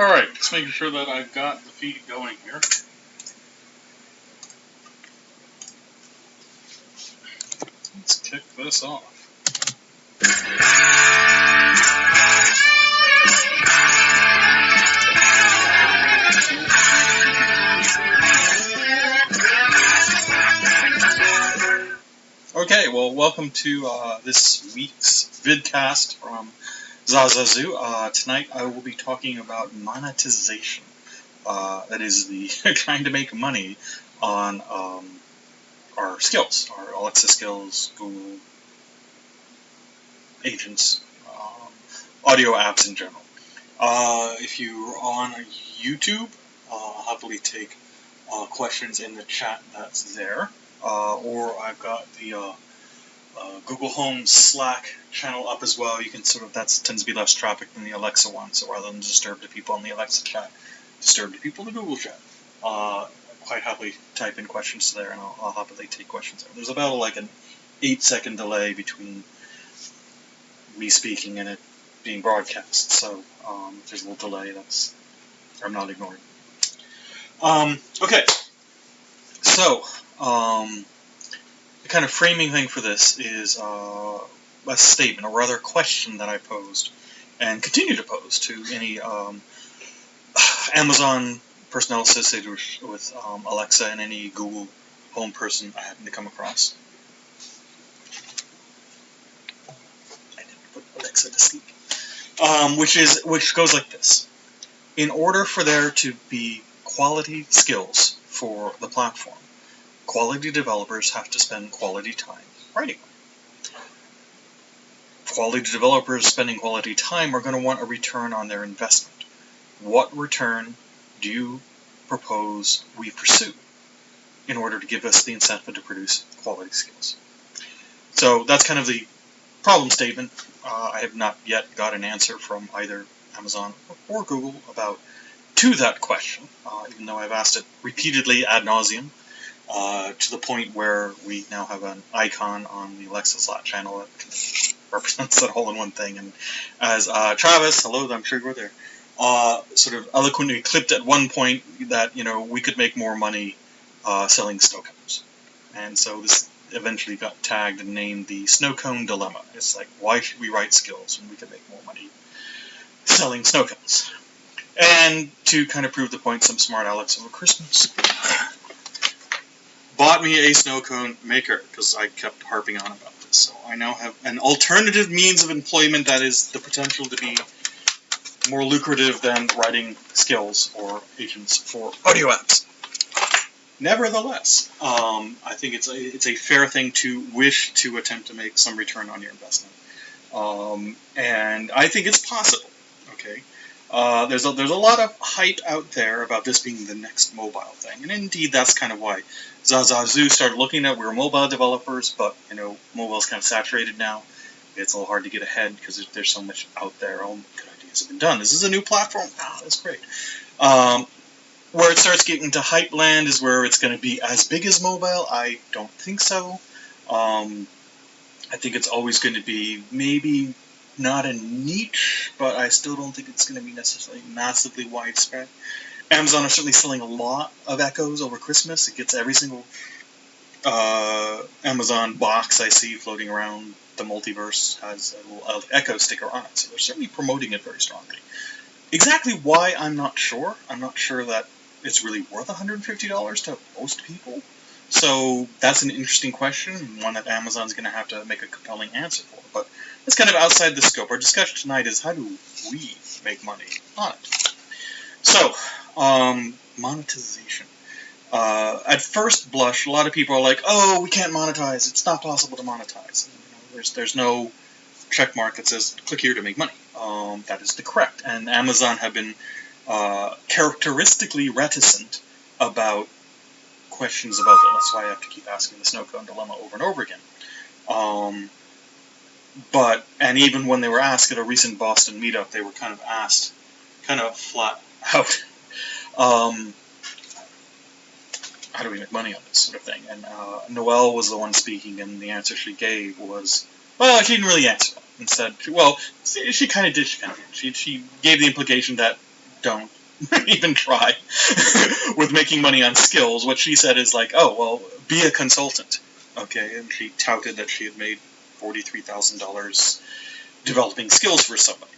Alright, just making sure that I've got the feed going here. Let's kick this off. Okay, well, welcome to this week's vidcast from Zazazu. Tonight I will be talking about monetization. That is the trying to make money on our skills, our Alexa skills, Google agents, audio apps in general. If you're on YouTube, I'll happily take questions in the chat that's there. Or I've got the Google Home Slack channel up as well. You can that tends to be less traffic than the Alexa one, so rather than disturb the people in the Alexa chat, disturb the people in the Google chat. Quite happily type in questions there, and I'll happily take questions there. There's about like an 8-second delay between me speaking and it being broadcast, so if there's a little delay, I'm not ignoring. Okay, so the kind of framing thing for this is a statement, or rather a question that I posed and continue to pose to any Amazon personnel associated with Alexa and any Google Home person I happen to come across. I didn't put Alexa to sleep. Which goes like this. In order for there to be quality skills for the platform, quality developers have to spend quality time writing them. Quality developers spending quality time are going to want a return on their investment. What return do you propose we pursue in order to give us the incentive to produce quality skills? So that's kind of the problem statement. I have not yet got an answer from either Amazon or Google to that question, even though I've asked it repeatedly ad nauseum, to the point where we now have an icon on the Alexa Slack channel that represents that all in one thing. And as Travis, hello, I'm sure you're there, sort of eloquently clipped at one point that, we could make more money selling snow cones. And so this eventually got tagged and named the snow cone dilemma. It's like, why should we write skills when we can make more money selling snow cones? And to kind of prove the point, some smart Alex over Christmas bought me a snow cone maker because I kept harping on about this. So I now have an alternative means of employment that is the potential to be more lucrative than writing skills or agents for audio apps. Nevertheless, I think it's a fair thing to wish to attempt to make some return on your investment, and I think it's possible. Okay, there's a lot of hype out there about this being the next mobile thing, and indeed that's kind of why Zazazu started looking at. We're mobile developers, but mobile's kind of saturated now. It's a little hard to get ahead because there's so much out there. All good ideas have been done. This is a new platform. That's great. Where it starts getting to hype land is where it's going to be as big as mobile. I don't think so. I think it's always going to be maybe not a niche, but I still don't think it's going to be necessarily massively widespread. Amazon are certainly selling a lot of Echoes over Christmas. It gets every single Amazon box I see floating around the multiverse has a little Echo sticker on it, so they're certainly promoting it very strongly. Exactly why, I'm not sure. I'm not sure that it's really worth $150 to most people. So that's an interesting question, one that Amazon's going to have to make a compelling answer for. But it's kind of outside the scope. Our discussion tonight is how do we make money on it? So, monetization. At first blush, a lot of people are like, oh, we can't monetize. It's not possible to monetize. There's no check mark that says click here to make money. That is correct. And Amazon have been characteristically reticent about questions about that. That's why I have to keep asking the snow cone dilemma over and over again. And even when they were asked at a recent Boston meetup, they were kind of asked, kind of flat out, how do we make money on this sort of thing? And Noelle was the one speaking, and the answer she gave was, well, she didn't really answer that. Instead, she kind of did. She gave the implication that don't even try with making money on skills. What she said is like, oh, well, be a consultant. Okay, and she touted that she had made $43,000 developing skills for somebody.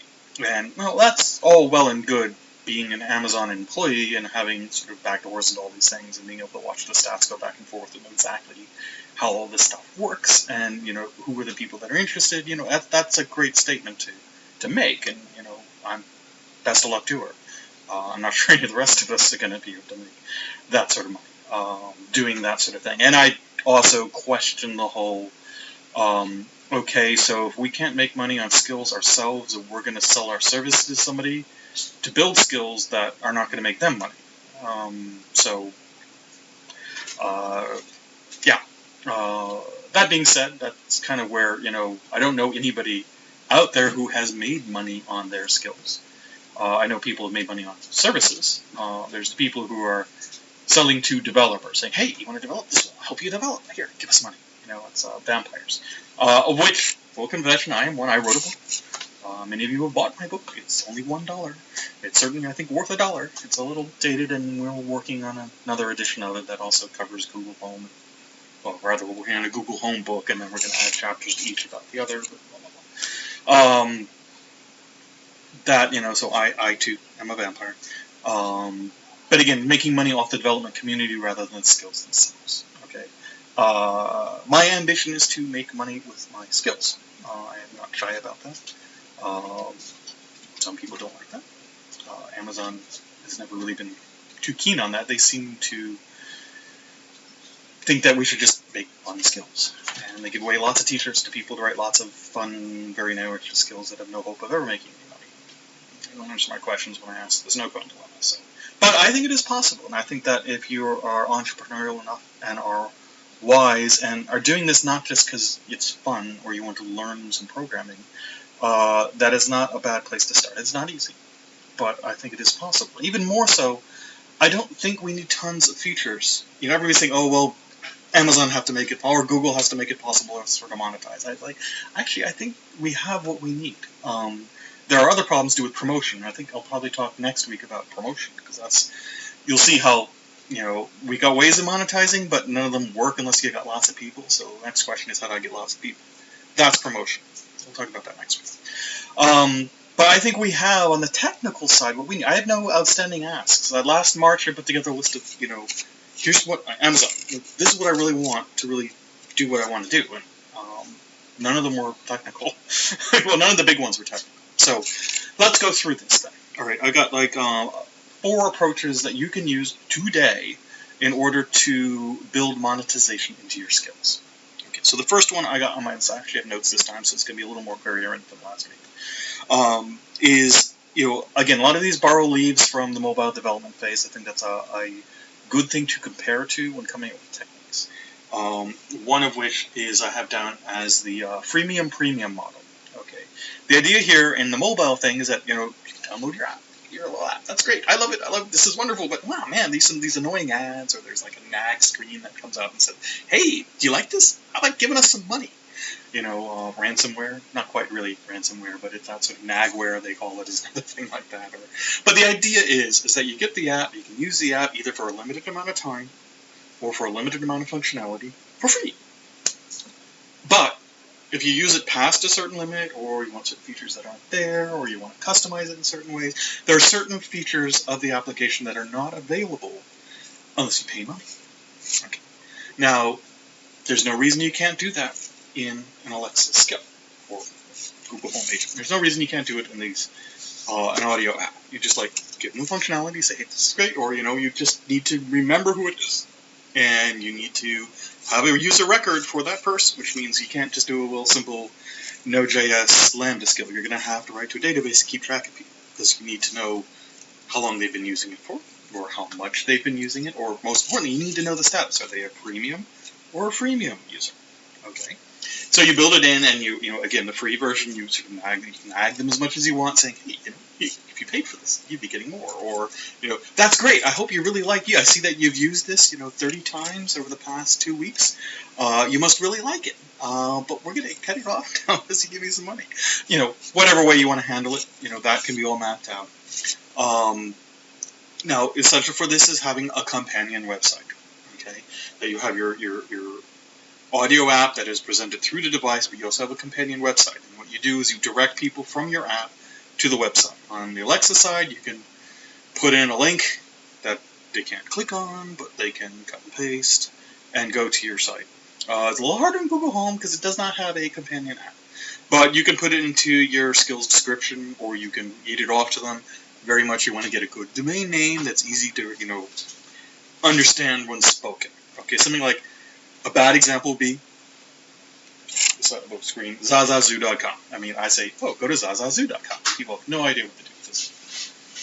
And, well, that's all well and good, being an Amazon employee and having sort of backdoors and all these things and being able to watch the stats go back and forth and know exactly how all this stuff works and, who are the people that are interested. That's a great statement to make, and, I'm best of luck to her. I'm not sure any of the rest of us are going to be able to make that sort of money, doing that sort of thing. And I also question the whole, okay, so if we can't make money on skills ourselves, and we're going to sell our services to somebody to build skills that are not going to make them money. That being said, that's kind of where, I don't know anybody out there who has made money on their skills. I know people have made money on services. There's people who are selling to developers, saying, hey, you want to develop this? I'll help you develop. Here, give us money. It's vampires. Of which, full confession, I am one. I wrote a book. Many of you have bought my book. It's only $1. It's certainly, I think, worth $1. It's a little dated, and we're working on another edition of it that also covers Google Home. Well, rather, we're working on a Google Home book, and then we're going to add chapters to each about the other. Blah, blah, blah. So I too am a vampire. But again, making money off the development community rather than the skills themselves. Okay. My ambition is to make money with my skills. I am not shy about that. Some people don't like that. Amazon has never really been too keen on that. They seem to think that we should just make fun skills. And they give away lots of t-shirts to people to write lots of fun, very narrow skills that have no hope of ever making any money. They don't answer my questions when I ask. There's no point to that. So. But I think it is possible, and I think that if you are entrepreneurial enough and are wise and are doing this not just because it's fun or you want to learn some programming, that is not a bad place to start. It's not easy, but I think it is possible. Even more so, I don't think we need tons of features. Everybody's saying, oh, well, Amazon have to make it, or Google has to make it possible to sort of monetize. I think we have what we need. There are other problems to do with promotion. I think I'll probably talk next week about promotion, because you'll see how, we got ways of monetizing, but none of them work unless you got lots of people. So the next question is, how do I get lots of people? That's promotion. We'll talk about that next week. But I think we have, on the technical side, what we need. I have no outstanding asks. Last March, I put together a list of, here's what, Amazon, this is what I really want to really do what I want to do. And none of them were technical. Well, none of the big ones were technical. So let's go through this thing. All right, I got 4 approaches that you can use today in order to build monetization into your skills. Okay, so the first one I got on my side, I actually have notes this time, so it's going to be a little more coherent than last week, is, again, a lot of these borrow leaves from the mobile development phase. I think that's a good thing to compare to when coming up with techniques. One of which is I have down as the freemium premium model. Okay, the idea here in the mobile thing is that, you download your app. Your little app. That's great. I love it. This is wonderful. But wow, man, these annoying ads, or there's like a nag screen that comes up and says, "Hey, do you like this? How about giving us some money?" Ransomware. Not quite really ransomware, but it's that sort of nagware they call it, is another thing like that. But the idea is that you get the app. You can use the app either for a limited amount of time or for a limited amount of functionality for free. But if you use it past a certain limit, or you want certain features that aren't there, or you want to customize it in certain ways, there are certain features of the application that are not available unless you pay money. Okay. Now, there's no reason you can't do that in an Alexa skill or Google Home agent. There's no reason you can't do it in these an audio app. You just give them functionality, say, hey, this is great, or you just need to remember who it is, and you need to have a user record for that person, which means you can't just do a little simple Node.js Lambda skill. You're going to have to write to a database to keep track of people, because you need to know how long they've been using it for, or how much they've been using it, or most importantly, you need to know the status. Are they a premium or a freemium user? Okay. So you build it in, and you again, the free version, you sort of nag them as much as you want, saying, hey, if you paid for this, you'd be getting more. Or, that's great. I hope you really like it. I see that you've used this, 30 times over the past 2 weeks. You must really like it. But we're going to cut it off now unless you give me some money. Whatever way you want to handle it, that can be all mapped out. Now, essential for this is having a companion website. Okay, that you have your audio app that is presented through the device, but you also have a companion website. And what you do is you direct people from your app to the website. On the Alexa side, you can put in a link that they can't click on, but they can cut and paste and go to your site. It's a little harder in Google Home because it does not have a companion app. But you can put it into your skills description, or you can eat it off to them. Very much you want to get a good domain name that's easy to, understand when spoken. Okay, something like a bad example would be, screen, zazazoo.com. I mean, I say, go to zazazoo.com. People have no idea what to do with this.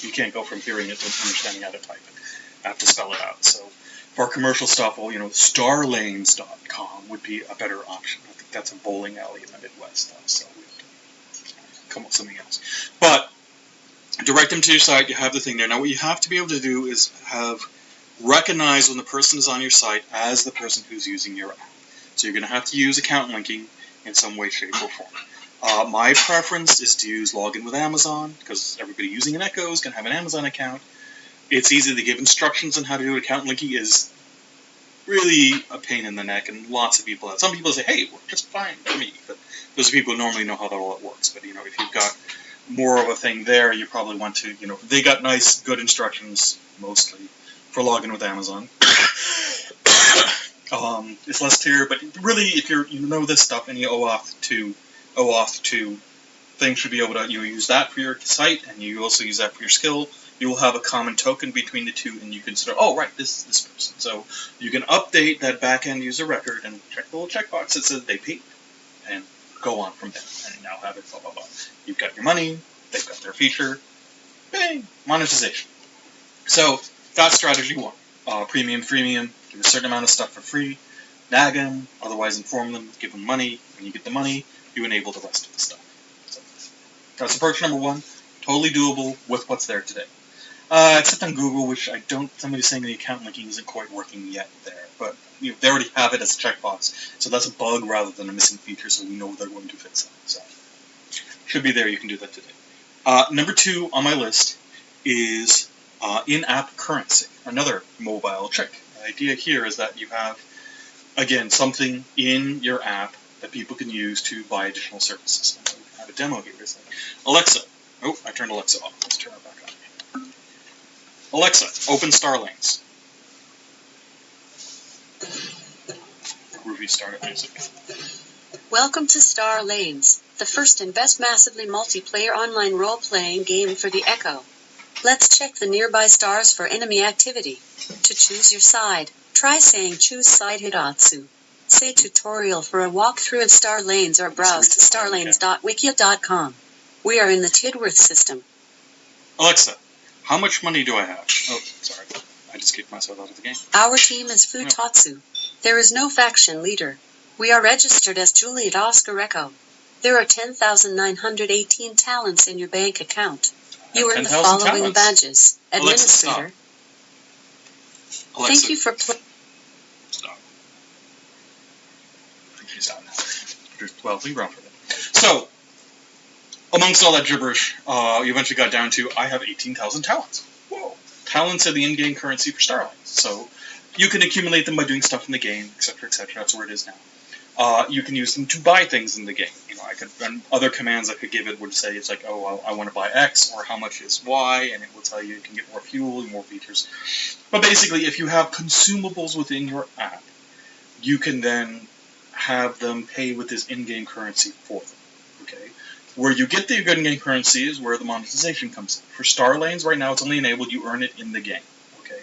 You can't go from hearing it to understanding how to type it. I have to spell it out. So for commercial stuff, starlanes.com would be a better option. I think that's a bowling alley in the Midwest, so we have to come up with something else. But direct them to your site. You have the thing there. Now, what you have to be able to do is recognize when the person is on your site as the person who's using your app. So you're going to have to use account linking in some way, shape, or form. My preference is to use login with Amazon, because everybody using an Echo is going to have an Amazon account. It's easy to give instructions on how to do account linking. Is really a pain in the neck, and lots of people. Some people say, "Hey, it worked just fine for me," but those are people who normally know how all it works. But if you've got more of a thing there, you probably want to. They got nice, good instructions mostly for login with Amazon. It's less clear, but really, if you know this stuff and you OAuth to things should be able to use that for your site, and you also use that for your skill. You will have a common token between the two, and you can sort of, this person. So you can update that back-end user record and check the little checkbox that says they paid, and go on from there. And now have it, blah, blah, blah. You've got your money, they've got their feature, bang, monetization. So that's strategy one. Premium, freemium, give a certain amount of stuff for free, nag them, otherwise inform them, give them money. When you get the money, you enable the rest of the stuff. So that's approach number one. Totally doable with what's there today. Except on Google, which somebody's saying the account linking isn't quite working yet there. But they already have it as a checkbox, so that's a bug rather than a missing feature, so we know they're going to fix it. So should be there, you can do that today. Number two on my list is in-app currency, another mobile trick. The idea here is that you have, again, something in your app that people can use to buy additional services. And we have a demo here. It's like, Alexa. Oh, I turned Alexa off. Let's turn it back on. Alexa, open Starlanes. Groovy startup music. Welcome to Starlanes, the first and best massively multiplayer online role-playing game for the Echo. Let's check the nearby stars for enemy activity. To choose your side, try saying choose side Hidatsu. Say tutorial for a walkthrough of Starlanes or browse to starlanes.wiki.com. We are in the Tidworth system. Alexa, how much money do I have? Oh, sorry. I just kicked myself out of the game. Our team is Futatsu. No. There is no faction leader. We are registered as Juliet Oscar Echo. There are 10,918 talents in your bank account. You earn the following badges. Administrator. Alexa, thank you for playing. Stop. I think she's out now. Well, leave her on for that. So, amongst all that gibberish, you eventually got down to, I have 18,000 talents. Whoa. Talents are the in-game currency for Starlines. So, you can accumulate them by doing stuff in the game, etc., etc. That's where it is now. You can use them to buy things in the game. I could run other commands I could give it would say it's like, I want to buy X, or how much is Y, and it will tell you can get more fuel and more features. But basically, if you have consumables within your app, you can then have them pay with this in-game currency for them. Okay, where you get the in-game currency is where the monetization comes in. For Starlanes, right now, it's only enabled you earn it in the game. Okay.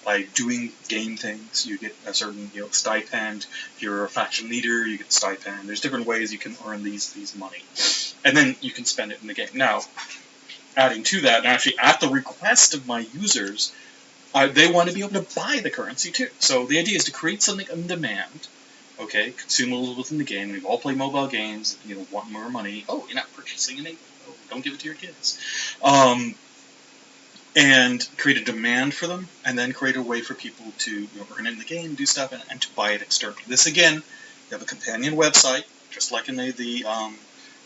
By doing game things, you get a certain stipend. If you're a faction leader, you get a stipend. There's different ways you can earn these money, and then you can spend it in the game. Now, adding to that, and actually at the request of my users, they want to be able to buy the currency too. So the idea is to create something on demand. Okay, consumables within the game. We've all played mobile games. Want more money. Oh, you're not purchasing anything. don't give it to your kids. And create a demand for them, and then create a way for people to earn it in the game, do stuff, and to buy it externally. This again, you have a companion website, just like in the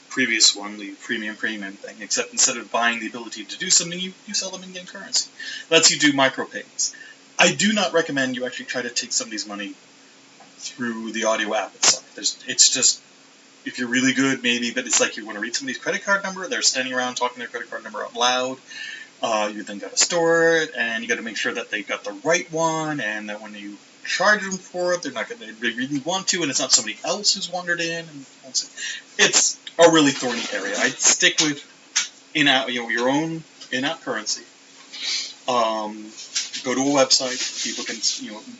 previous one, the premium thing, except instead of buying the ability to do something, you sell them in-game currency. Lets you do micropayments. I do not recommend you actually try to take somebody's money through the audio app itself. It's just, if you're really good, maybe, but it's like you want to read somebody's credit card number, they're standing around talking their credit card number out loud. You then got to store it, and you got to make sure that they've got the right one, and that when you charge them for it, they're not going to really want to, and it's not somebody else who's wandered in. And it's a really thorny area. I'd stick with in-app, your own in-app currency. Go to a website. People can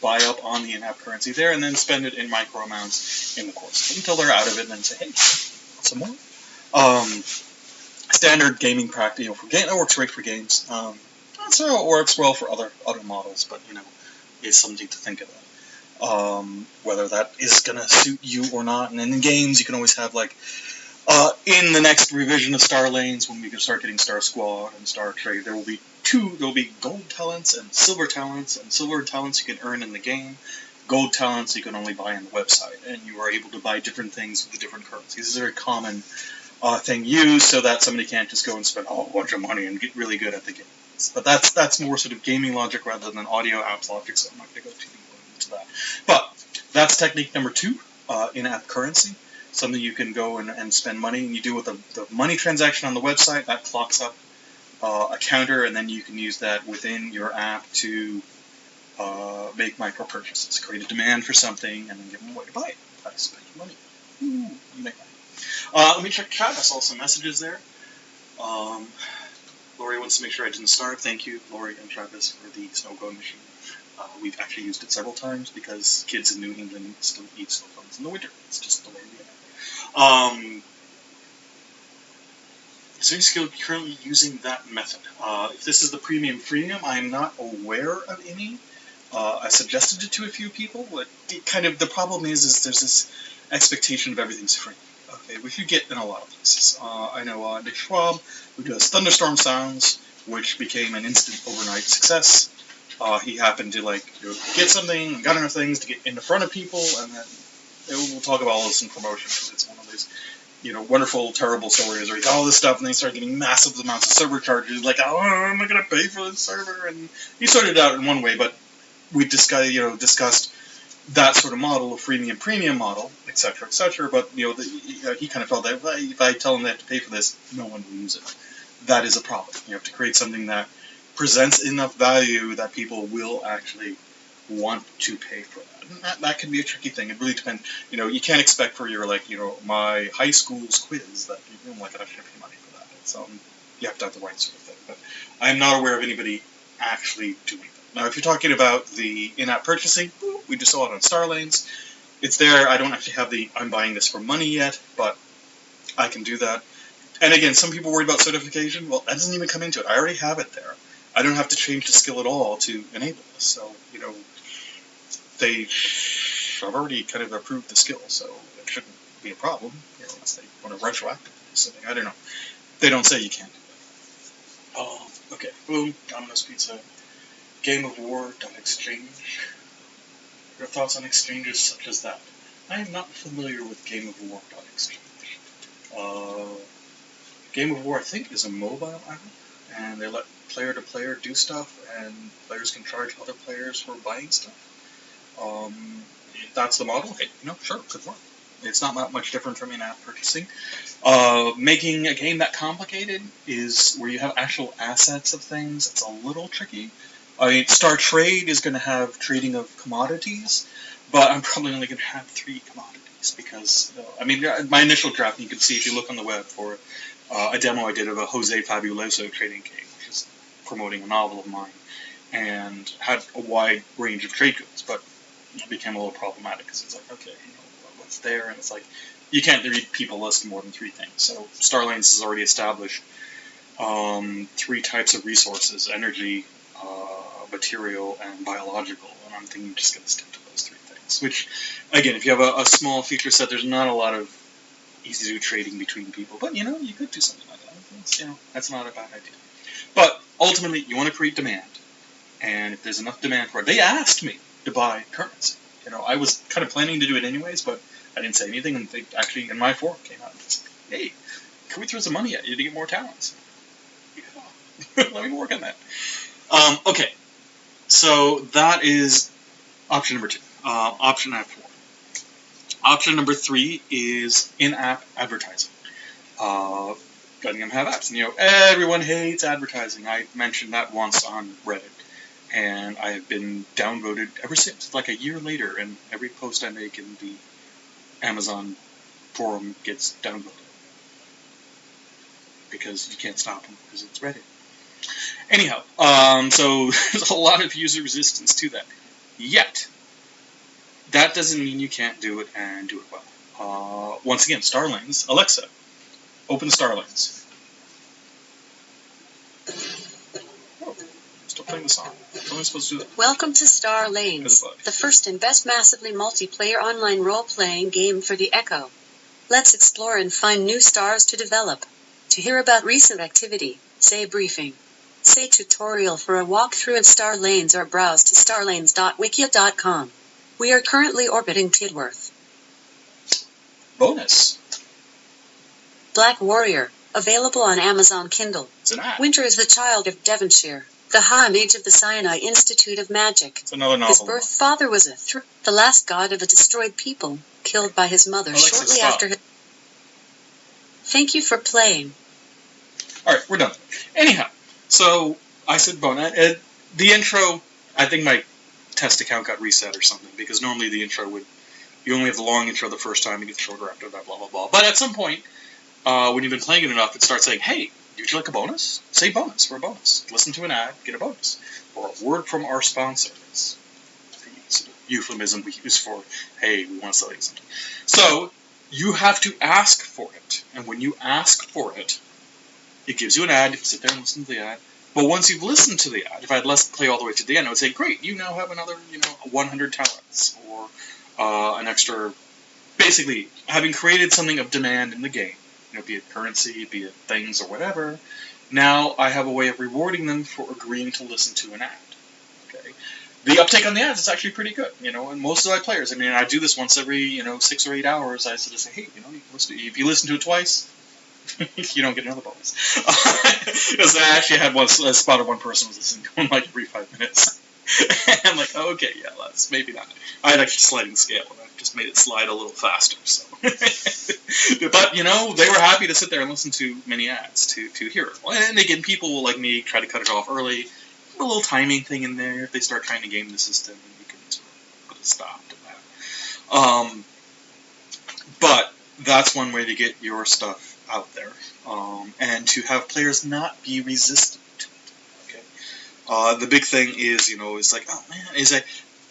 buy up on the in-app currency there, and then spend it in micro amounts in the course until they're out of it, and then say, hey, some more. Standard gaming practice, for game that works great for games. Not sure it works well for other models, but is something to think about. Whether that is going to suit you or not. And in games, you can always have in the next revision of Star Lanes, when we can start getting Star Squad and Star Trade, there will be gold talents and silver talents. And silver talents you can earn in the game. Gold talents you can only buy on the website, and you are able to buy different things with the different currencies. This is a very common thing used so that somebody can't just go and spend a whole bunch of money and get really good at the games. But that's more sort of gaming logic rather than audio apps logic, so I'm not going to go too deep into that. But that's technique number 2, in-app currency. Something you can go and spend money, and you do with the money transaction on the website, that clocks up a counter, and then you can use that within your app to make micro purchases, create a demand for something, and then give them a way to buy it. By spending money. Ooh, you make money. Let me check chat. I saw some messages there. Lori wants to make sure I didn't starve. Thank you, Lori and Travis, for the snow cone machine. We've actually used it several times because kids in New England still eat snow cones in the winter. It's just the way we are. Is there any skill currently using that method? If this is the premium, I am not aware of any. I suggested it to a few people, but the problem is there's this expectation of everything's free. Okay, which you get in a lot of places. I know Nick Schwab, who does Thunderstorm Sounds, which became an instant overnight success. He happened to get something, got enough things to get in the front of people, and then we'll talk about all this in promotion because it's one of these wonderful, terrible stories where he got all this stuff and then he started getting massive amounts of server charges. Oh, I'm not going to pay for this server, and he sorted it out in one way, but we discussed that sort of model, a freemium premium model, etc., etc. But he kind of felt that if I tell them they have to pay for this, no one will use it. That is a problem. You have to create something that presents enough value that people will actually want to pay for that. And that can be a tricky thing. It really depends. You can't expect for your my high school's quiz that you don't actually pay money for that. So you have to have the right sort of thing. But I'm not aware of anybody actually doing that. Now, if you're talking about the in-app purchasing, we just saw it on Star Lanes. It's there. I don't actually have I'm buying this for money yet, but I can do that. And again, some people worry about certification. Well, that doesn't even come into it. I already have it there. I don't have to change the skill at all to enable this. So, they have already kind of approved the skill, so it shouldn't be a problem, unless they want to retroactively do something. I don't know. They don't say you can't do that. Okay, boom, Domino's Pizza. Game of War.exchange. Your thoughts on exchanges such as that? I am not familiar with Game of War.exchange. Game of War, I think, is a mobile app, and they let player-to-player do stuff, and players can charge other players for buying stuff. If that's the model, okay, sure, could work. It's not much different from in-app purchasing. Making a game that complicated is where you have actual assets of things. It's a little tricky. Star Trade is going to have trading of commodities, but I'm probably only going to have 3 commodities because, my initial draft, you can see if you look on the web for a demo I did of a Jose Fabuloso trading game, which is promoting a novel of mine, and had a wide range of trade goods, but it became a little problematic because it's okay, what's there, and it's you can't read people list more than 3 things. So Star Lanes has already established 3 types of resources: energy, material, and biological, and I'm thinking just going to stick to those 3 things. Which, again, if you have a small feature set, there's not a lot of easy to do trading between people, but you could do something like that. that's not a bad idea. But ultimately, you want to create demand, and if there's enough demand for it, they asked me to buy currency. I was kind of planning to do it anyways, but I didn't say anything, and they actually, in my forum, came out and said, hey, can we throw some money at you to get more talents? Yeah. Let me work on that. Okay, so that is option number 2. Option number 4. Option number 3 is in-app advertising. Letting them have apps. And, everyone hates advertising. I mentioned that once on Reddit. And I have been downvoted ever since, like a year later, and every post I make in the Amazon forum gets downvoted. Because you can't stop them, because it's Reddit. Anyhow, so there's a lot of user resistance to that. Yet, that doesn't mean you can't do it and do it well. Once again, Star Lanes. Alexa, open Star Lanes. Oh, still playing the song. It's only supposed to do that. Welcome to Star Lanes, the first and best massively multiplayer online role-playing game for the Echo. Let's explore and find new stars to develop. To hear about recent activity, say briefing. Say tutorial for a walkthrough of Star Lanes or browse to starlanes.wikia.com. We are currently orbiting Tidworth. Bonus. Black Warrior, available on Amazon Kindle. It's an app. Winter is the child of Devonshire, the high mage of the Sinai Institute of Magic. It's another novel. His birth father was the last god of a destroyed people, killed by his mother shortly after his... Thank you for playing. Alright, we're done. Anyhow, so I said bonus. The intro, I think my test account got reset or something, because normally the intro would... You only have the long intro the first time, it gets shorter after that, blah, blah, blah. But at some point, when you've been playing it enough, it starts saying, hey, would you like a bonus? Say bonus for a bonus. Listen to an ad, get a bonus. Or a word from our sponsor. It's the sort of euphemism we use for, hey, we want to sell you something. So, you have to ask for it. And when you ask for it, it gives you an ad. You can sit there and listen to the ad. But once you've listened to the ad, if I'd play all the way to the end, I would say, great, you now have another, 100 talents. Or an extra... Basically, having created something of demand in the game, be it currency, be it things or whatever, now I have a way of rewarding them for agreeing to listen to an ad. Okay, the uptake on the ads is actually pretty good, and most of my players, I do this once every, 6 or 8 hours, I sort of say, hey, if you listen to it twice, you don't get another bonus. Because I actually had spotted one person was listening to one like every 5 minutes. And I'm like, oh, okay, yeah, that's maybe not. I had actually sliding the scale, and I just made it slide a little faster, so. But, they were happy to sit there and listen to many ads to hear it. And again, people like me try to cut it off early. A little timing thing in there. If they start trying to game the system, you can sort of put a stop to that. But that's one way to get your stuff out there. And to have players not be resistant. The big thing is, it's like, oh man,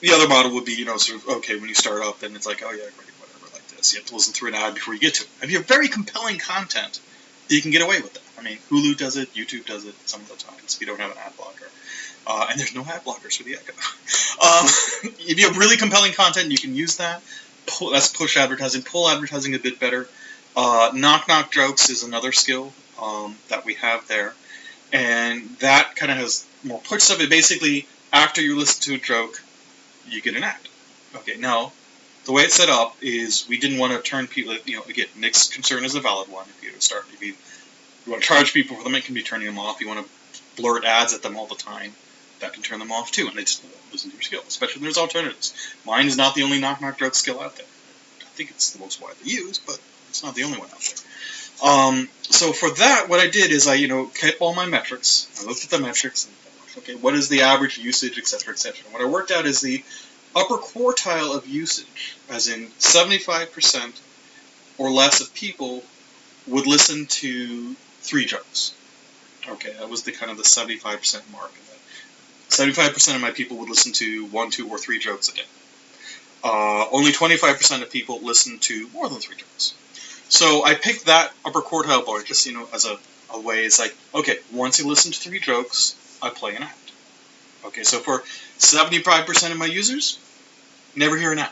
the other model would be, sort of, okay, when you start up, then it's like, oh yeah, great, whatever, like this. You have to listen through an ad before you get to it. If you have very compelling content, you can get away with that. Hulu does it, YouTube does it some of the times if you don't have an ad blocker. And there's no ad blockers for the Echo. If you have really compelling content, you can use that. That's push advertising. Pull advertising a bit better. Knock-knock jokes is another skill that we have there. And that kind of has more push stuff. Basically, after you listen to a joke, you get an ad. Okay, now, the way it's set up is we didn't want to turn people, again, Nick's concern is a valid one. If you want to charge people for them, it can be turning them off. You want to blurt ads at them all the time, that can turn them off too, and they just listen to your skill, especially when there's alternatives. Mine is not the only knock-knock joke skill out there. I think it's the most widely used, but it's not the only one out there. So for that, what I did is I, kept all my metrics. I looked at the metrics and okay, what is the average usage, etc., etc. What I worked out is the upper quartile of usage, as in 75% or less of people would listen to 3 jokes. Okay, that was the kind of the 75% mark. 75% of my people would listen to 1, 2, or 3 jokes a day. Only 25% of people listen to more than 3 jokes. So I picked that upper quartile bar just, as a way. It's like, okay, once you listen to 3 jokes, I play an ad. Okay, so for 75% of my users, never hear an ad.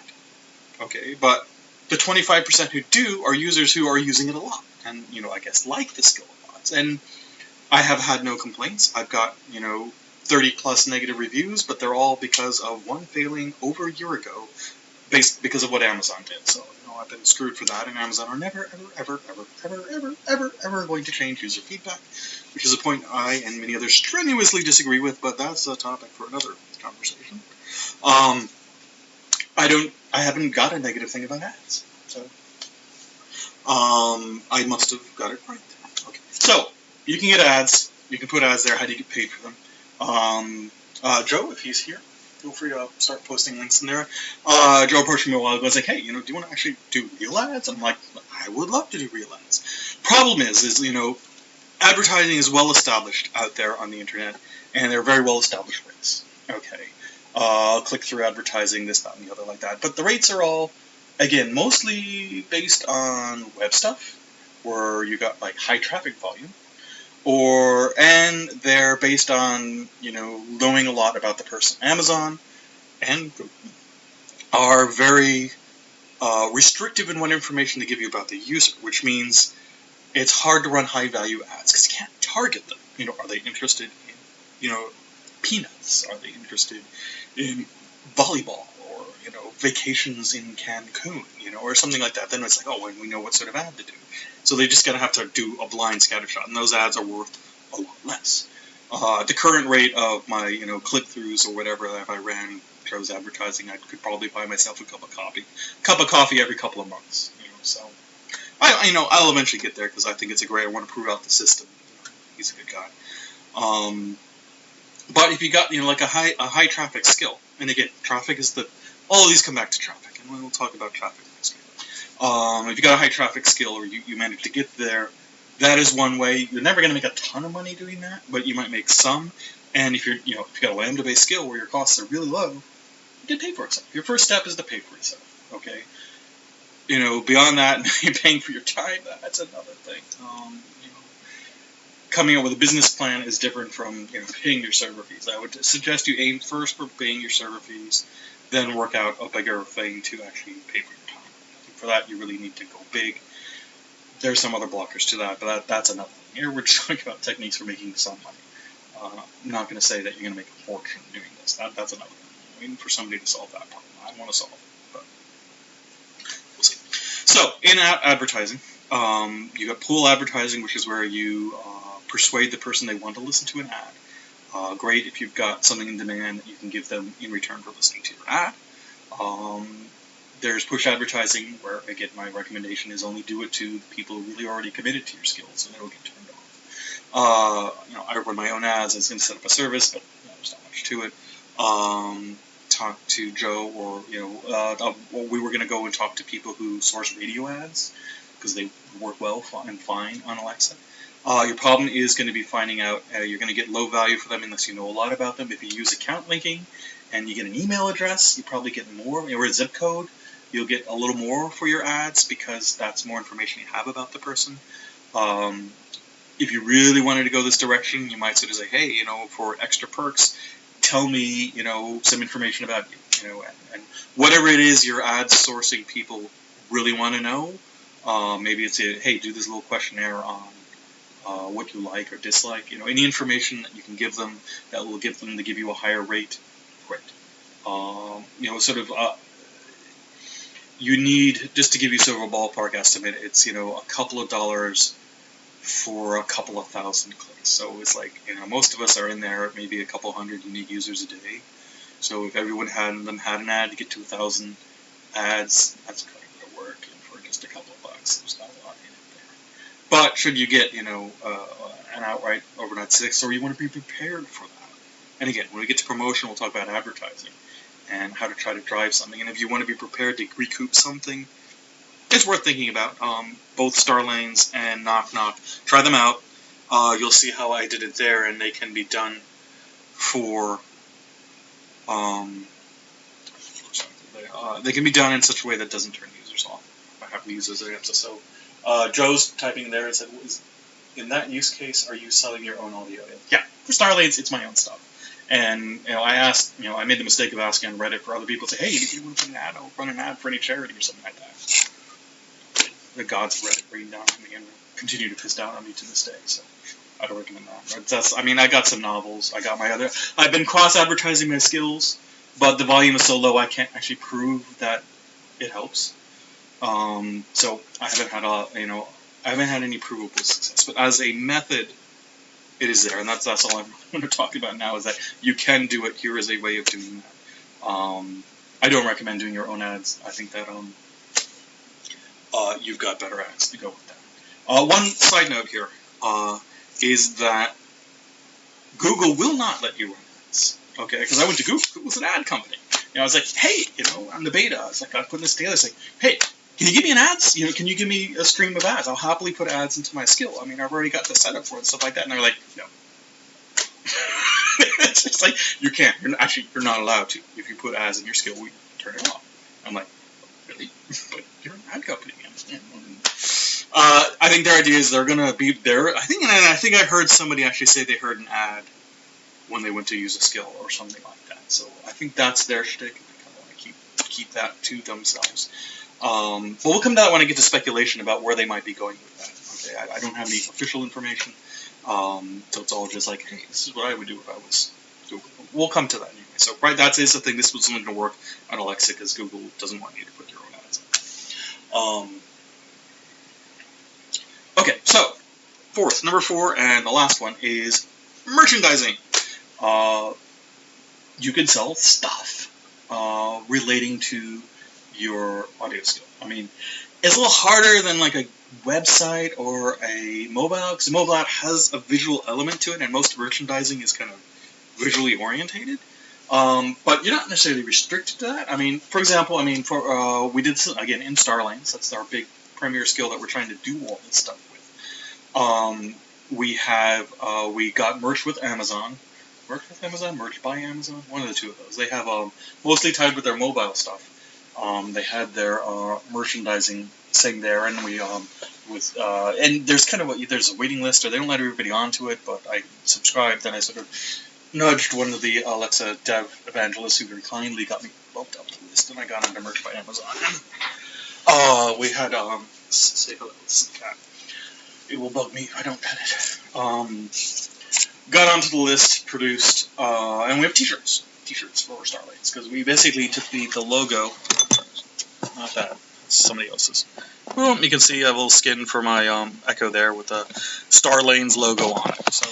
Okay, but the 25% who do are users who are using it a lot. And, I guess like the skill a lot. ads. And I have had no complaints. I've got, 30 plus negative reviews, but they're all because of one failing over a year ago, because of what Amazon did. So, I've been screwed for that, and Amazon are never, ever going to change user feedback, which is a point I and many others strenuously disagree with, but that's a topic for another conversation. I haven't got a negative thing about ads, so I must have got it right. Okay, so you can get ads. You can put ads there. How do you get paid for them? Joe, if he's here, feel free to start posting links in there. Joe approached me a while ago. I was like, hey, do you want to actually do real ads? I'm like, I would love to do real ads. Problem is, advertising is well established out there on the internet, and there are very well established rates. Okay. Click-through advertising, this, that, and the other like that. But the rates are all, again, mostly based on web stuff, where you got like high traffic volume, and they're based on, knowing a lot about the person. Amazon and Google are very restrictive in what information they give you about the user, which means it's hard to run high-value ads because you can't target them. Are they interested in, peanuts? Are they interested in volleyball or, vacations in Cancun, or something like that? Then it's like, and we know what sort of ad to do. So they just have to do a blind scattershot, and those ads are worth a lot less. The current rate of my, click-throughs or whatever, if I ran Joe's advertising, I could probably buy myself a cup of coffee every couple of months. So I'll eventually get there because I think it's I want to prove out the system. He's a good guy. But if you got, like a high traffic skill, and again, traffic is all of these come back to traffic, and we'll talk about traffic next week. If you got a high traffic skill, or you manage to get there, that is one way. You're never going to make a ton of money doing that, but you might make some. And if if you got a Lambda-based skill where your costs are really low, you can pay for itself. Your first step is to pay for yourself. Okay. Beyond that, paying for your time, that's another thing. Coming up with a business plan is different from paying your server fees. I would suggest you aim first for paying your server fees, then work out a bigger thing to actually pay for your time. I think for that you really need to go big. There's some other blockers to that, but that's another thing. Here we're just talking about techniques for making some money. I'm not going to say that you're going to make a fortune doing this. That's another thing. I'm waiting for somebody to solve that problem. I want to solve it, but we'll see. So in-app advertising, you got pool advertising, which is where you persuade the person they want to listen to an ad. Great if you've got something in demand that you can give them in return for listening to your ad. There's push advertising, where, again, my recommendation is only do it to people who really already committed to your skills, and it'll get turned off. I run my own ads. I was going to set up a service, but there's not much to it. Talk to Joe, or, we were going to go and talk to people who source radio ads, because they work well and fine on Alexa. Your problem is going to be finding out you're going to get low value for them unless you know a lot about them. If you use account linking and you get an email address, you probably get more, or a zip code. You'll get a little more for your ads because that's more information you have about the person. If you really wanted to go this direction, you might sort of say, hey, for extra perks, tell me, some information about you, and whatever it is your ad sourcing people really want to know. Maybe it's hey, do this little questionnaire on what you like or dislike. Any information that you can give them that will give them to give you a higher rate, great. You need, just to give you sort of a ballpark estimate, it's, a couple of dollars for a couple of thousand clicks. So it's like, most of us are in there at maybe a couple hundred unique users a day. So if everyone had an ad to get to 1,000 ads, that's quite a bit of work, and for just a couple of bucks, there's not a lot in it there. But should you get, an outright overnight 6, or you want to be prepared for that. And again, when we get to promotion, we'll talk about advertising and how to try to drive something. And if you want to be prepared to recoup something, it's worth thinking about. Both Star Lanes and Knock Knock. Try them out. You'll see how I did it there, and they can be done for... they can be done in such a way that doesn't turn users off. I have users that so Joe's typing in there and said, in that use case, are you selling your own audio? Yeah, for Star Lanes, it's my own stuff. And, I asked, I made the mistake of asking on Reddit for other people to say, hey, if you want to put an ad, I'll run an ad for any charity or something like that. The gods of Reddit rain down on me. continue to piss down on me to this day. So I don't recommend that. I mean, I got some novels. I got my other. I've been cross-advertising my skills, but the volume is so low I can't actually prove that it helps. So I haven't had I haven't had any provable success. But as a method, it is there, and that's all I'm going to talk about now. Is that you can do it. Here is a way of doing that. I don't recommend doing your own ads. I think that you've got better ads to go with that. One side note here is that Google will not let you run ads. Okay, because I went to Google. Google's an ad company. I was like, hey, I'm the beta. I was like, I'm putting this together. It's like, hey, can you give me an ads? Can you give me a stream of ads? I'll happily put ads into my skill. I mean, I've already got the setup for it and stuff like that. And they're like, no. It's just like, you can't. You're not allowed to. If you put ads in your skill, we turn it off. I'm like, really? But you're an ad company. I think their idea is they're going to be there. I think I heard somebody actually say they heard an ad when they went to use a skill or something like that. So I think that's their shtick. They kind of want to keep that to themselves. But we'll come to that when I get to speculation about where they might be going with that. Okay, I don't have any official information, so it's all just like, hey, this is what I would do if I was Google. We'll come to that anyway. So that is the thing. This was only going to work on Alexa because Google doesn't want you to put your own ads in. Okay, so number 4, and the last one is merchandising. You can sell stuff relating to your audio skill. I mean, it's a little harder than like a website or a mobile app, because a mobile app has a visual element to it, and most merchandising is kind of visually orientated. But you're not necessarily restricted to that. I mean, for example, we did this, again, in Star Lanes. That's our big premier skill that we're trying to do all this stuff with. We got merch with Amazon. Merch by Amazon? One of the two of those. They have mostly tied with their mobile stuff. They had their merchandising thing there, and and there's kind of there's a waiting list, or they don't let everybody onto it, but I subscribed, and I sort of nudged one of the Alexa dev evangelists who very kindly got me bumped up the list, and I got onto merch by Amazon. We had, say hello, this is the cat. It will bug me if I don't pet it. Got onto the list, produced, and we have t-shirts for Starlights, because we basically took the logo, not that, it's somebody else's. Well, you can see a little skin for my Echo there with the Star Lanes logo on it. So,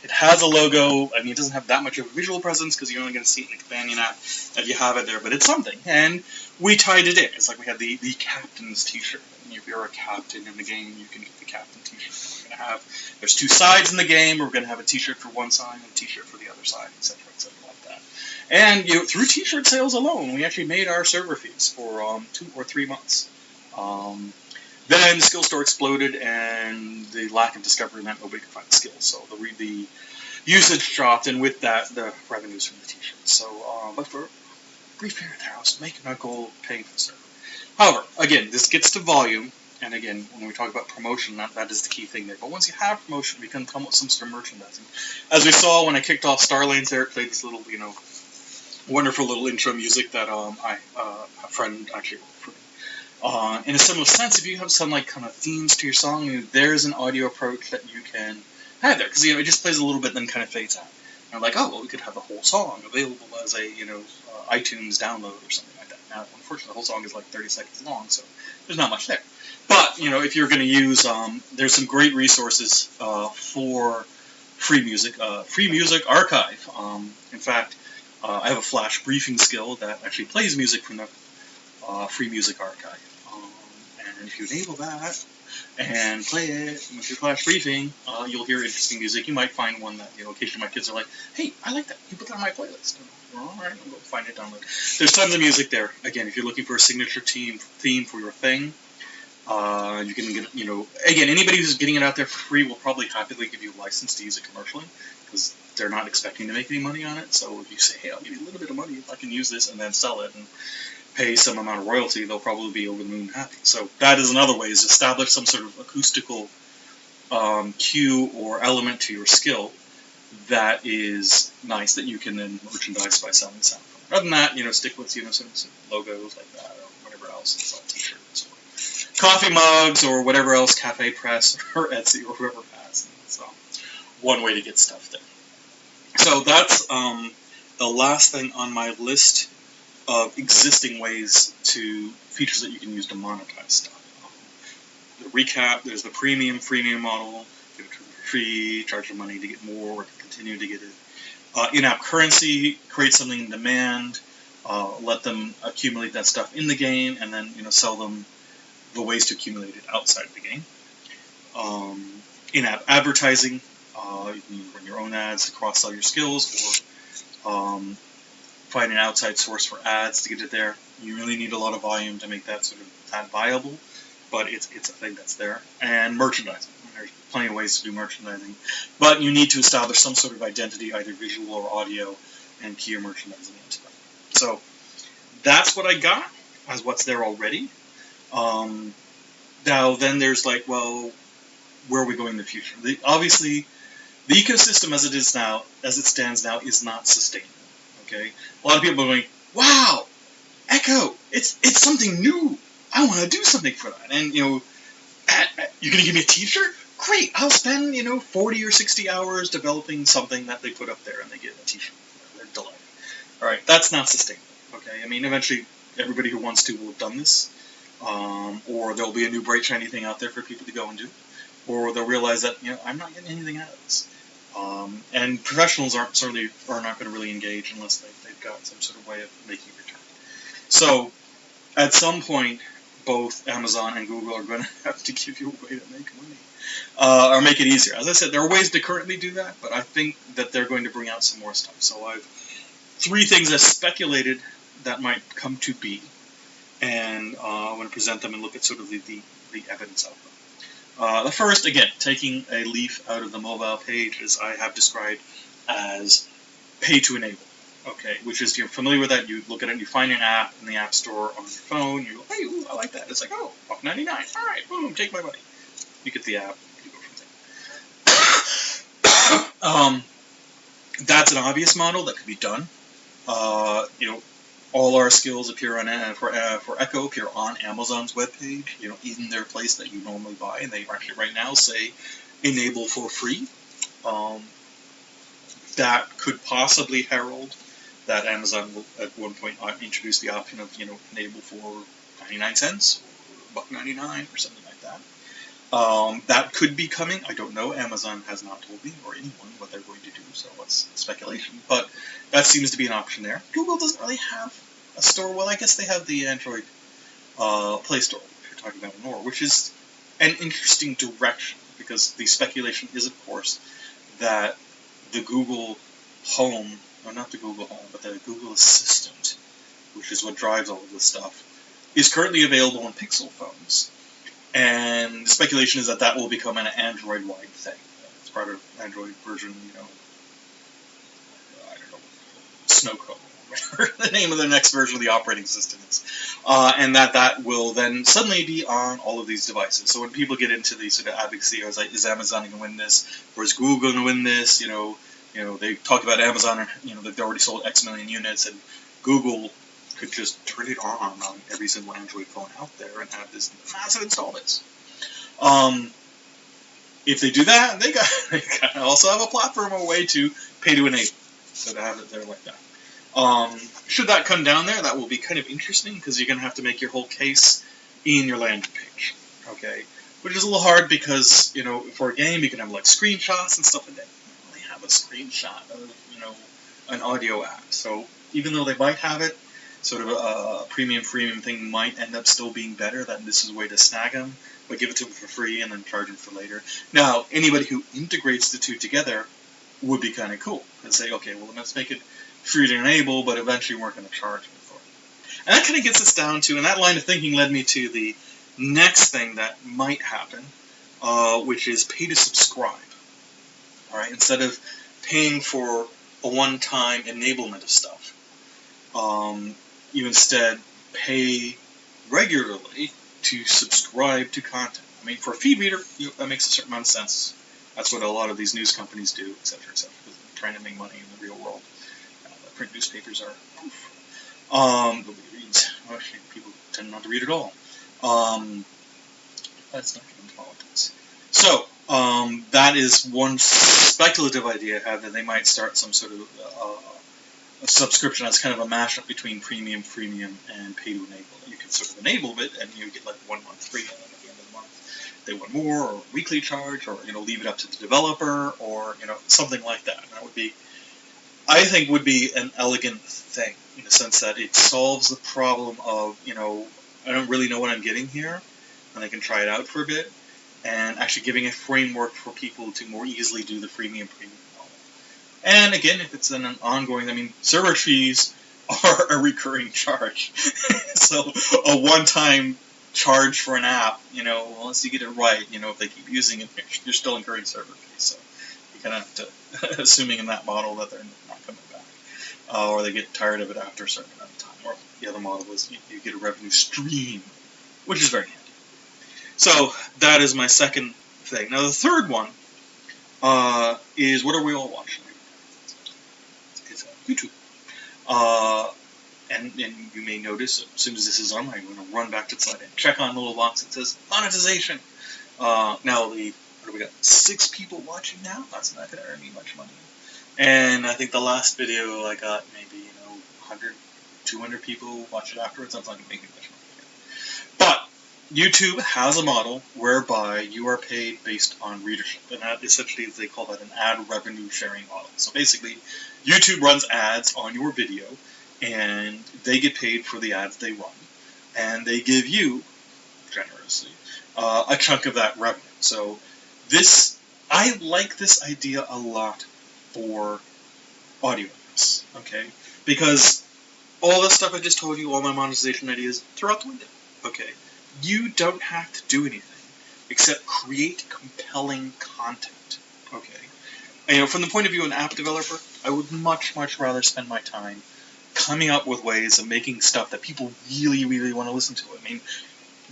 it has a logo. I mean, it doesn't have that much of a visual presence because you're only going to see it in the companion app if you have it there, but it's something. And we tied it in. It's like we had the captain's t-shirt. And if you're a captain in the game, you can get the captain t-shirt. There's 2 sides in the game. We're going to have a t-shirt for one side and a t-shirt for the other side, etc., like that. And through t-shirt sales alone, we actually made our server fees for 2 or 3 months. Then the skill store exploded, and the lack of discovery meant nobody could find the skills. So the usage dropped, and with that, the revenues from the t-shirts. So, but for a brief period there, I was making my goal of paying for the server. However, again, this gets to volume, and again, when we talk about promotion, that is the key thing there. But once you have promotion, we can come up with some sort of merchandising. As we saw when I kicked off Star Lanes there, it played this little, wonderful little intro music that a friend actually wrote for me. In a similar sense, if you have some kind of themes to your song, there's an audio approach that you can have there, because it just plays a little bit, then kind of fades out. And I'm like, oh, well, we could have the whole song available as a iTunes download or something like that. Now, unfortunately, the whole song is like 30 seconds long, so there's not much there. But if you're going to use, there's some great resources for free music. Free Music Archive. In fact, I have a flash briefing skill that actually plays music from the Free Music Archive. And if you enable that and play it with your flash briefing, you'll hear interesting music. You might find one that, occasionally my kids are like, hey, I like that. You put that on my playlist. All right, I'll go find it, download. There's tons of music there. Again, if you're looking for a signature theme for your thing, you can get, again, anybody who's getting it out there for free will probably happily give you a license to use it commercially, because they're not expecting to make any money on it. So if you say, hey, I'll give you a little bit of money if I can use this, and then sell it and pay some amount of royalty, they'll probably be over the moon happy. So that is another way, is establish some sort of acoustical cue or element to your skill that is nice, that you can then merchandise by selling sound. Other than that, stick with some logos like that or whatever else, and sell t-shirts or coffee mugs or whatever else Cafe Press or Etsy or whoever has. So one way to get stuff there. So that's the last thing on my list of existing ways to features that you can use to monetize stuff. The recap, there's the premium, freemium model, give it for free, charge them money to get more, or to continue to get it. In-app currency, create something in demand, let them accumulate that stuff in the game, and then sell them the ways to accumulate it outside of the game. In-app advertising, you can run your own ads to cross-sell your skills, or find an outside source for ads to get it there. You really need a lot of volume to make that sort of ad viable, but it's a thing that's there. And merchandising. There's plenty of ways to do merchandising, but you need to establish some sort of identity, either visual or audio, and key your merchandising into that. So that's what I got as what's there already. Now then there's like, well, where are we going in the future? Obviously, the ecosystem as it stands now, is not sustainable. Okay, a lot of people are going, wow, Echo, it's something new. I want to do something for that. And you're going to give me a T-shirt? Great, I'll spend 40 or 60 hours developing something that they put up there, and they get a T-shirt. They're delighted. All right, that's not sustainable. Okay, I mean, eventually everybody who wants to will have done this, or there'll be a new bright shiny thing out there for people to go and do, or they'll realize that I'm not getting anything out of this. And professionals are not going to really engage unless they've got some sort of way of making a return. So at some point, both Amazon and Google are going to have to give you a way to make money, or make it easier. As I said, there are ways to currently do that, but I think that they're going to bring out some more stuff. So I've 3 things I've speculated that might come to be, and I want to present them and look at sort of the evidence of them. The first, again, taking a leaf out of the mobile page, as I have described as pay to enable. Okay, which is, you're familiar with that. You look at it, you find an app in the App Store on your phone, you go, hey, ooh, I like that. It's like, oh, $1.99. All right, boom, take my money. You get the app, you go from there. That's an obvious model that could be done. All our skills appear on for Echo appear on Amazon's webpage, in their place that you normally buy, and they actually right now say enable for free. That could possibly herald that Amazon will at one point introduce the option of enable for 99 cents or $1.99 or something like that. That could be coming. I don't know. Amazon has not told me or anyone what they're going to do, so it's speculation. But that seems to be an option there. Google doesn't really have a store. Well, I guess they have the Android Play Store, if you're talking about more, which is an interesting direction, because the speculation is, of course, that the Google Home, or not the Google Home, but the Google Assistant, which is what drives all of this stuff, is currently available on Pixel phones. And the speculation is that that will become an Android-wide thing. It's part of Android version, I don't know, Snowcone, whatever the name of the next version of the operating system is. And that will then suddenly be on all of these devices. So when people get into the sort of advocacy, I was like, is Amazon going to win this? Or is Google going to win this? They talk about Amazon, they've already sold X million units, and Google could just turn it on every single Android phone out there and have this massive install base. If they do that, they got also have a platform or a way to pay to enable, so to have it there like that. Should that come down there, that will be kind of interesting, because you're going to have to make your whole case in your landing page, okay? Which is a little hard because, for a game, you can have like screenshots and stuff like that. You don't really have a screenshot of, an audio app. So even though they might have it, sort of a premium freemium thing might end up still being better, that this is a way to snag them, but give it to them for free and then charge them for later. Now, anybody who integrates the two together would be kind of cool, and say, okay, well, let's make it free to enable, but eventually we're going to charge them for it. And that kind of gets us down to, and that line of thinking led me to the next thing that might happen, which is pay to subscribe. All right, instead of paying for a one-time enablement of stuff, you instead pay regularly to subscribe to content. I mean, for a feed reader, that makes a certain amount of sense. That's what a lot of these news companies do, et cetera, because they're trying to make money in the real world. Print newspapers are poof. Nobody reads. Actually, people tend not to read at all. That's not going to monetize. So, that is one speculative idea I have, that they might start some sort of a subscription as kind of a mashup between premium, freemium, and pay to enable. You can sort of enable it, and you get like 1 month free, and then at the end of the month they want more, or weekly charge, or leave it up to the developer, or something like that. And that would be, I think, would be an elegant thing, in the sense that it solves the problem of I don't really know what I'm getting here, and I can try it out for a bit, and actually giving a framework for people to more easily do the freemium model. And again, if it's an ongoing, server fees are a recurring charge. So a one-time charge for an app, unless you get it right, if they keep using it, you're still incurring server fees. So you kind of have to, assuming in that model that they're not coming back, or they get tired of it after a certain amount of time. Or the other model is you get a revenue stream, which is very handy. So that is my second thing. Now the third one is, what are we all watching? It's YouTube. And you may notice, as soon as this is on, I'm going to run back to the slide and check on the little box that says monetization. Now, what do we got? 6 people watching now? That's not going to earn me much money. And I think the last video I got maybe 100, 200 people watch it afterwards. That's not going to make me much money. But YouTube has a model whereby you are paid based on readership, and that essentially, they call that an ad revenue sharing model. So basically, YouTube runs ads on your video, and they get paid for the ads they run, and they give you, generously, a chunk of that revenue. So I like this idea a lot for audio apps, okay? Because all the stuff I just told you, all my monetization ideas, throughout the window, okay? You don't have to do anything except create compelling content, okay? And, from the point of view of an app developer, I would much, much rather spend my time coming up with ways of making stuff that people really, really want to listen to.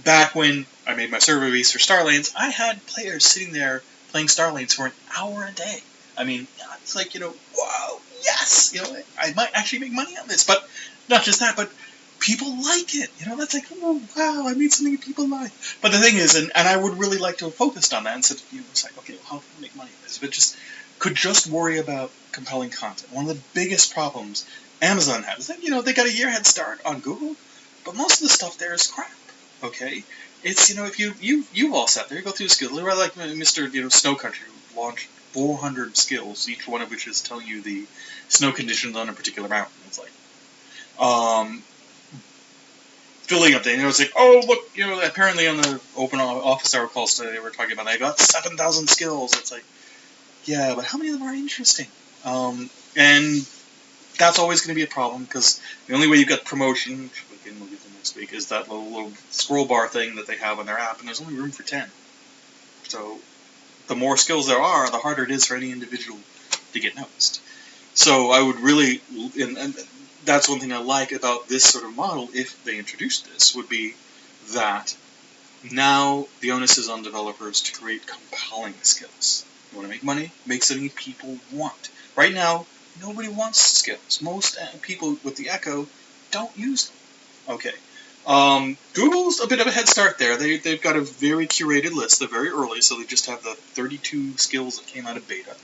Back when I made my server base for Starlanes, I had players sitting there playing Starlanes for an hour a day. It's like, wow, yes! I might actually make money on this. But not just that, but people like it. That's like, oh, wow, I made something that people like. But the thing is, and I would really like to have focused on that instead of, it's like, okay, well, how can I make money on this? But could just worry about compelling content. One of the biggest problems Amazon has, they got a year head start on Google, but most of the stuff there is crap, okay? It's, if you've all sat there, you go through skills, like Mr. Snow Country, who launched 400 skills, each one of which is telling you the snow conditions on a particular mountain. It's like, filling up there, it's like, oh, look, apparently on the open office hour calls today, they were talking about, they got 7,000 skills. It's like, yeah, but how many of them are interesting? And that's always going to be a problem, because the only way you've got promotion, which we'll get to next week, is that little scroll bar thing that they have on their app, and there's only room for 10. So the more skills there are, the harder it is for any individual to get noticed. So I would really, and that's one thing I like about this sort of model, if they introduce this, would be that now the onus is on developers to create compelling skills. You want to make money? Make something people want. Right now, nobody wants skills. Most people with the Echo don't use them. Okay. Google's a bit of a head start there. They've got a very curated list. They're very early, so they just have the 32 skills that came out of beta.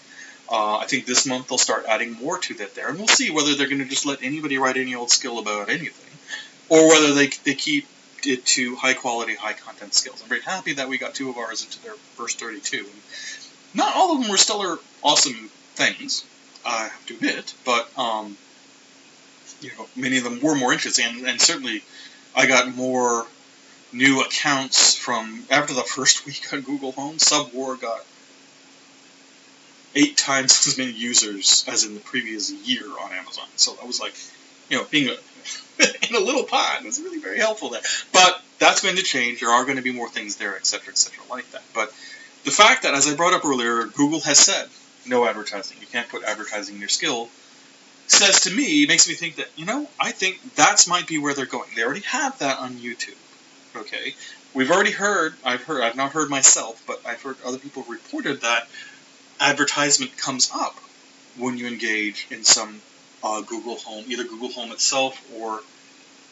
I think this month they'll start adding more to that there, and we'll see whether they're going to just let anybody write any old skill about anything, or whether they keep it to high-quality, high-content skills. I'm very happy that we got 2 of ours into their first 32. And not all of them were stellar, awesome things, I have to admit, but many of them were more interesting, and certainly I got more new accounts from after the first week on Google Home. Subwar got 8 times as many users as in the previous year on Amazon. So that was like, being in a little pot was really very helpful there. But that's going to change. There are going to be more things there, etc., like that. But the fact that, as I brought up earlier, Google has said no advertising. You can't put advertising in your skill. Says to me, makes me think that, I think that might be where they're going. They already have that on YouTube. Okay, we've already heard. I've not heard myself, but I've heard other people reported that advertisement comes up when you engage in some Google Home, either Google Home itself or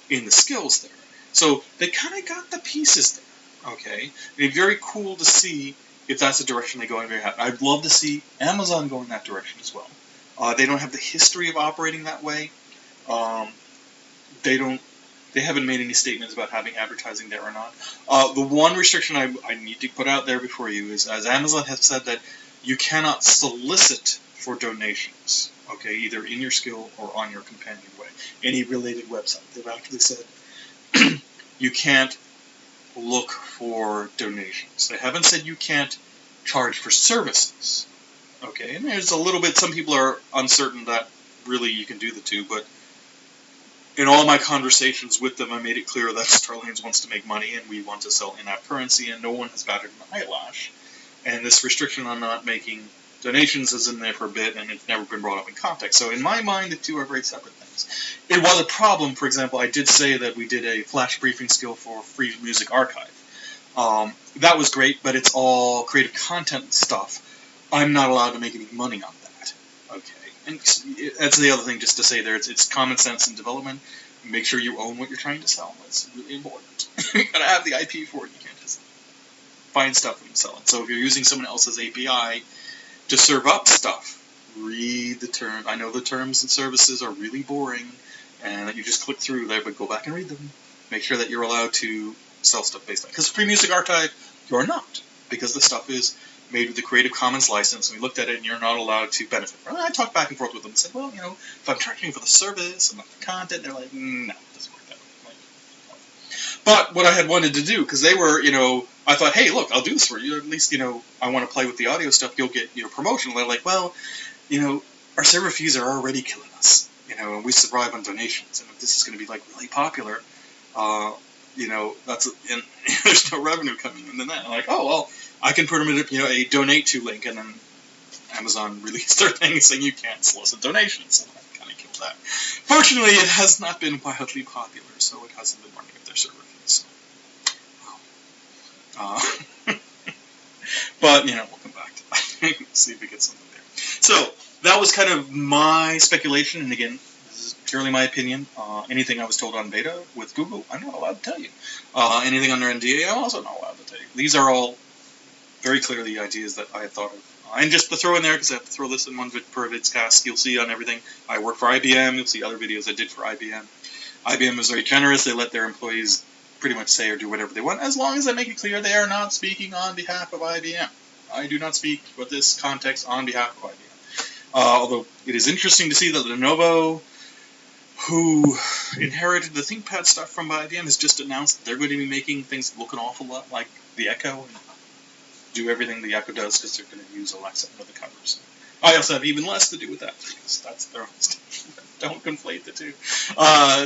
in the skills there. So they kind of got the pieces there. Okay, it'd be very cool to see if that's the direction they go in. Very happy. I'd love to see Amazon go in that direction as well. They don't have the history of operating that way. Um, they don't. They haven't made any statements about having advertising there or not. The one restriction I need to put out there before you is, as Amazon has said, that you cannot solicit for donations. Okay, either in your skill or on your companion way, any related website. They've actually said you can't look for donations. They haven't said you can't charge for services. Okay, and there's a little bit. Some people are uncertain that really you can do the two, but in all my conversations with them, I made it clear that Starlanes wants to make money and we want to sell in-app currency, and no one has batted an eyelash. And this restriction on not making donations is in there for a bit, and it's never been brought up in context. So in my mind, the two are very separate things. It was a problem, for example, I did say that we did a flash briefing skill for Free Music Archive. That was great, but it's all creative content stuff. I'm not allowed to make any money on that. Okay. And that's the other thing, just to say there, it's common sense in development. Make sure you own what you're trying to sell. That's really important. You gotta have the IP for it. You can't just find stuff and sell it. So if you're using someone else's API to serve up stuff, read the terms. I know the terms and services are really boring, and that you just click through there, but go back and read them. Make sure that you're allowed to sell stuff based on it. Because Free Music Archive, you're not, because the stuff is made with the Creative Commons license, and we looked at it, and you're not allowed to benefit from it. I talked back and forth with them and said, well, if I'm charging for the service and not the content, they're like, no, it doesn't work that way. But what I had wanted to do, because they were, I thought, hey, look, I'll do this for you. At least, I want to play with the audio stuff. You'll get, promotion. And they're like, well, our server fees are already killing us, and we survive on donations. And if this is going to be, really popular, and there's no revenue coming in. Then I'm like, oh, well, I can put them in a donate to link, and then Amazon released their thing saying you can't solicit donations, and that kind of killed that. Fortunately, it has not been wildly popular, so it hasn't been running up their server fees. But we'll come back to that. See if we get something there. So that was kind of my speculation, and again, this is purely my opinion. Anything I was told on beta with Google, I'm not allowed to tell you. Anything under NDA, I'm also not allowed to tell you. These are all very clearly ideas that I had thought of. And just to throw in there, because I have to throw this in one per vidscast, you'll see on everything. I work for IBM. You'll see other videos I did for IBM. IBM was very generous. They let their employees pretty much say or do whatever they want, as long as they make it clear they are not speaking on behalf of IBM. I do not speak with this context on behalf of IBM. Although it is interesting to see that Lenovo, who inherited the ThinkPad stuff from IBM, has just announced that they're going to be making things look an awful lot like the Echo, and do everything the Echo does, because they're going to use Alexa under the covers. I also have even less to do with that, because that's their own stuff. Don't conflate the two.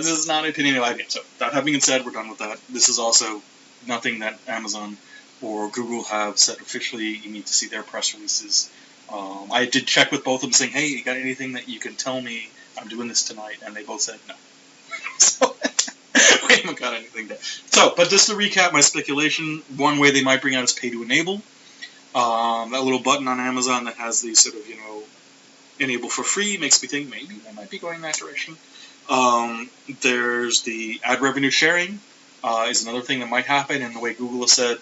This is not an opinion of IBM. So that having been said, we're done with that. This is also nothing that Amazon or Google have said officially. You need to see their press releases. I did check with both of them saying, hey, you got anything that you can tell me? I'm doing this tonight. And they both said no. So we haven't got anything there. So, but just to recap my speculation, one way they might bring out is pay to enable. That little button on Amazon that has the sort of, enable for free makes me think maybe they might be going that direction. There's the ad revenue sharing is another thing that might happen, and the way Google has said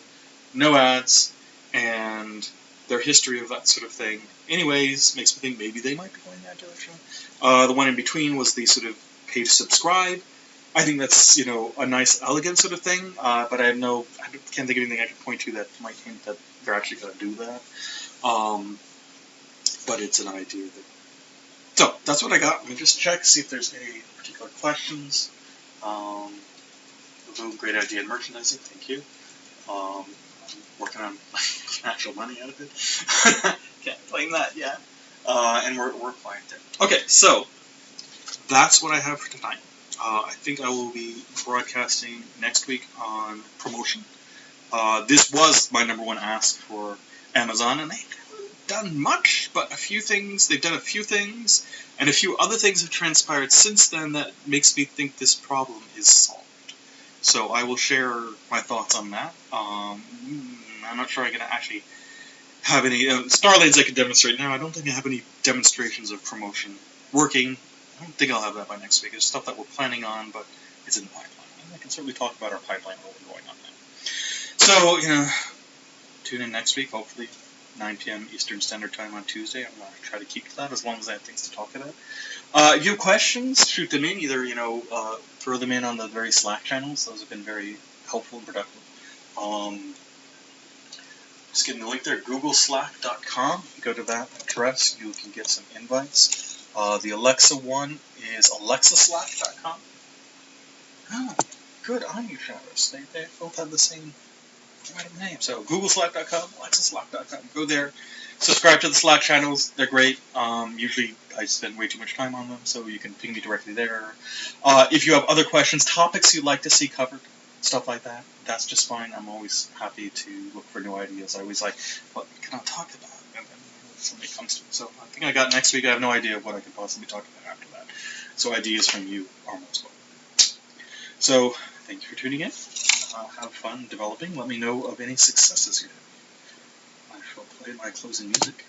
no ads and their history of that sort of thing anyways makes me think maybe they might be going that direction. The one in between was the sort of pay to subscribe. I think that's, a nice, elegant sort of thing, but I can't think of anything I can point to that might hint that they're actually going to do that. But it's an idea that... So, that's what I got. Let me just check, see if there's any particular questions. Great idea in merchandising, thank you. I'm working on actual money out of it. Can't claim that yet. And we're applying it. Okay, so, that's what I have for tonight. I think I will be broadcasting next week on promotion. This was my number one ask for Amazon, and they haven't done much, but they've done a few things, and a few other things have transpired since then that makes me think this problem is solved. So I will share my thoughts on that. I'm not sure I'm going to actually have any... Starlanes I could demonstrate now. I don't think I have any demonstrations of promotion working. I don't think I'll have that by next week. It's stuff that we're planning on, but it's in the pipeline. And I can certainly talk about our pipeline while we're going on that. So, tune in next week, hopefully 9 p.m. Eastern Standard Time on Tuesday. I'm going to try to keep to that as long as I have things to talk about. If you have questions, shoot them in. Either, throw them in on the various Slack channels. Those have been very helpful and productive. Just getting the link there, googleslack.com. Go to that address. You can get some invites. The Alexa one is alexaslack.com. Oh, good on you, Travis. They both have the same name. So googleslack.com, alexaslack.com. Go there. Subscribe to the Slack channels. They're great. Usually I spend way too much time on them, so you can ping me directly there. If you have other questions, topics you'd like to see covered, stuff like that, that's just fine. I'm always happy to look for new ideas. I always like, what can I talk about? And then something comes to it. So I think I got next week. I have no idea what I could possibly talk about after that. So ideas from you are most welcome. So thank you for tuning in. Have fun developing. Let me know of any successes you have. I shall play my closing music.